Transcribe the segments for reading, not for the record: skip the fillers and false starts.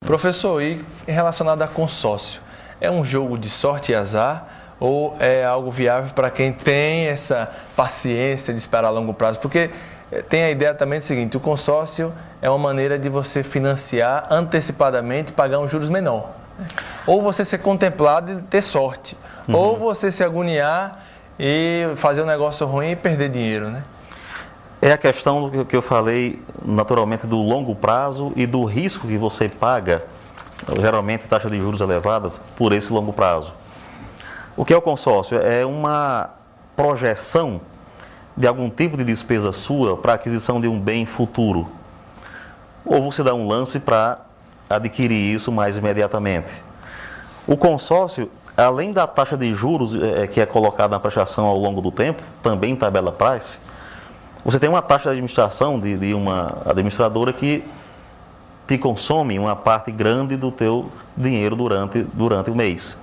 Professor, e relacionado a consórcio, é um jogo de sorte e azar ou é algo viável para quem tem essa paciência de esperar a longo prazo? Porque tem a ideia também do seguinte, o consórcio é uma maneira de você financiar antecipadamente e pagar um juros menor. Ou você ser contemplado e ter sorte, ou você se agoniar e fazer um negócio ruim e perder dinheiro, né? É a questão do que eu falei, naturalmente, do longo prazo e do risco que você paga, geralmente taxas de juros elevadas, por esse longo prazo. O que é o consórcio? É uma projeção de algum tipo de despesa sua para a aquisição de um bem futuro. Ou você dá um lance para adquirir isso mais imediatamente. O consórcio, além da taxa de juros que é colocada na prestação ao longo do tempo, também em tabela price, você tem uma taxa de administração de uma administradora que te consome uma parte grande do teu dinheiro durante o mês.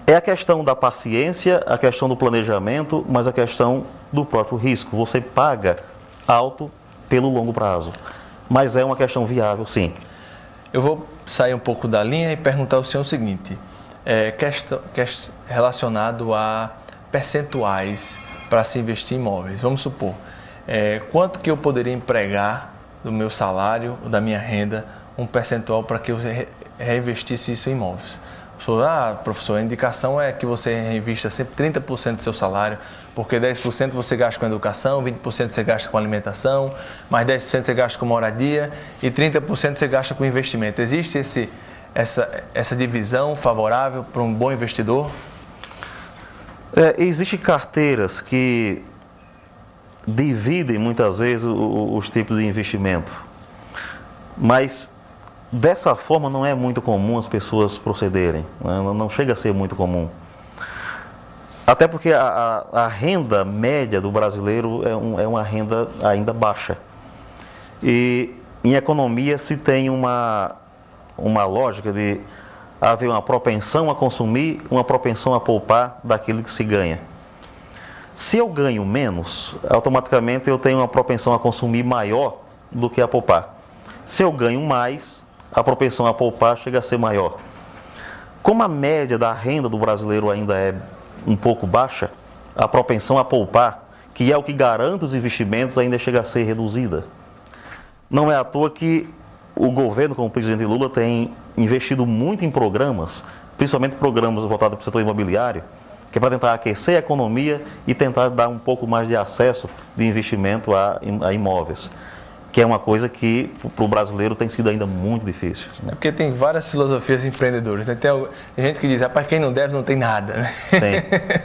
É a questão da paciência, a questão do planejamento, mas a questão do próprio risco. Você paga alto pelo longo prazo, mas é uma questão viável, sim. Eu vou sair um pouco da linha e perguntar ao senhor o seguinte, relacionado a percentuais para se investir em imóveis. Vamos supor, quanto que eu poderia empregar do meu salário, da minha renda, um percentual para que eu reinvestisse isso em imóveis? Professor, a indicação é que você reinvista sempre 30% do seu salário, porque 10% você gasta com educação, 20% você gasta com alimentação, mais 10% você gasta com moradia e 30% você gasta com investimento. Existe essa divisão favorável para um bom investidor? Existem carteiras que dividem muitas vezes os tipos de investimento, mas dessa forma não é muito comum as pessoas procederem, né? Não chega a ser muito comum. Até porque a renda média do brasileiro é uma renda ainda baixa. E em economia se tem uma lógica de haver uma propensão a consumir, uma propensão a poupar daquilo que se ganha. Se eu ganho menos, automaticamente eu tenho uma propensão a consumir maior do que a poupar. Se eu ganho mais, a propensão a poupar chega a ser maior. Como a média da renda do brasileiro ainda é um pouco baixa, a propensão a poupar, que é o que garante os investimentos, ainda chega a ser reduzida. Não é à toa que o governo, como o presidente Lula, tem investido muito em programas, principalmente programas voltados para o setor imobiliário, que é para tentar aquecer a economia e tentar dar um pouco mais de acesso de investimento a imóveis, que é uma coisa que para o brasileiro tem sido ainda muito difícil. É porque tem várias filosofias empreendedoras, né? Tem gente que diz, rapaz, quem não deve não tem nada, né?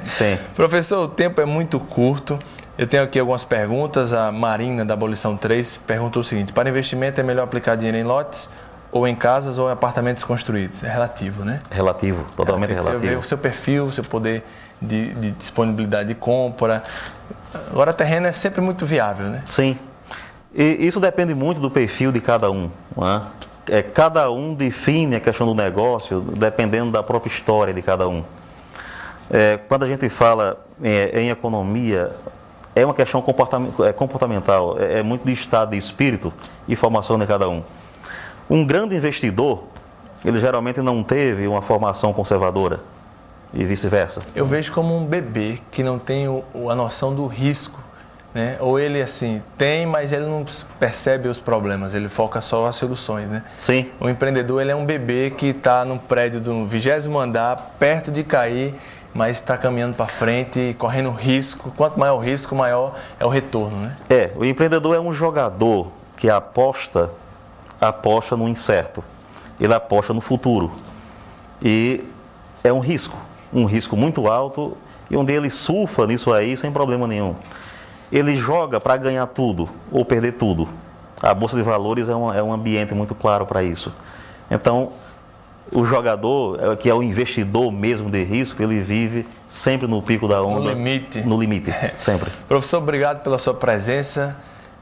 Sim. Professor, o tempo é muito curto. Eu tenho aqui algumas perguntas. A Marina, da Abolição 3, perguntou o seguinte: para investimento é melhor aplicar dinheiro em lotes, ou em casas, ou em apartamentos construídos? É relativo, né? Relativo, totalmente relativo. Você vê o seu perfil, o seu poder de disponibilidade de compra. Agora, terreno é sempre muito viável, né? Sim. E isso depende muito do perfil de cada um, né? Cada um define a questão do negócio dependendo da própria história de cada um. Quando a gente fala em economia, é uma questão comportamental, é muito de estado de espírito e formação de cada um. Um grande investidor, ele geralmente não teve uma formação conservadora e vice-versa. Eu vejo como um bebê que não tem a noção do risco, né? Ou ele assim tem, mas ele não percebe os problemas, ele foca só as soluções, né? Sim. O empreendedor, ele é um bebê que está num prédio do 20º andar, perto de cair, mas está caminhando para frente e correndo risco. Quanto maior o risco, maior é o retorno, né? O empreendedor é um jogador que aposta no incerto, ele aposta no futuro. E é um risco muito alto, e onde ele surfa nisso aí sem problema nenhum. Ele joga para ganhar tudo ou perder tudo. A Bolsa de Valores é um ambiente muito claro para isso. Então, o jogador, que é o investidor mesmo de risco, ele vive sempre no pico da onda. No limite, sempre. Professor, obrigado pela sua presença.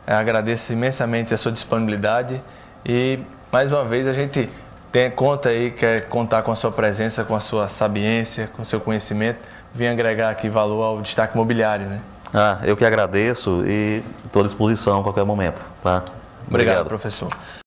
Agradeço imensamente a sua disponibilidade. E, mais uma vez, a gente quer contar com a sua presença, com a sua sabiência, com o seu conhecimento. Vem agregar aqui valor ao destaque imobiliário, né? Eu que agradeço e estou à disposição a qualquer momento, tá? Obrigado, professor.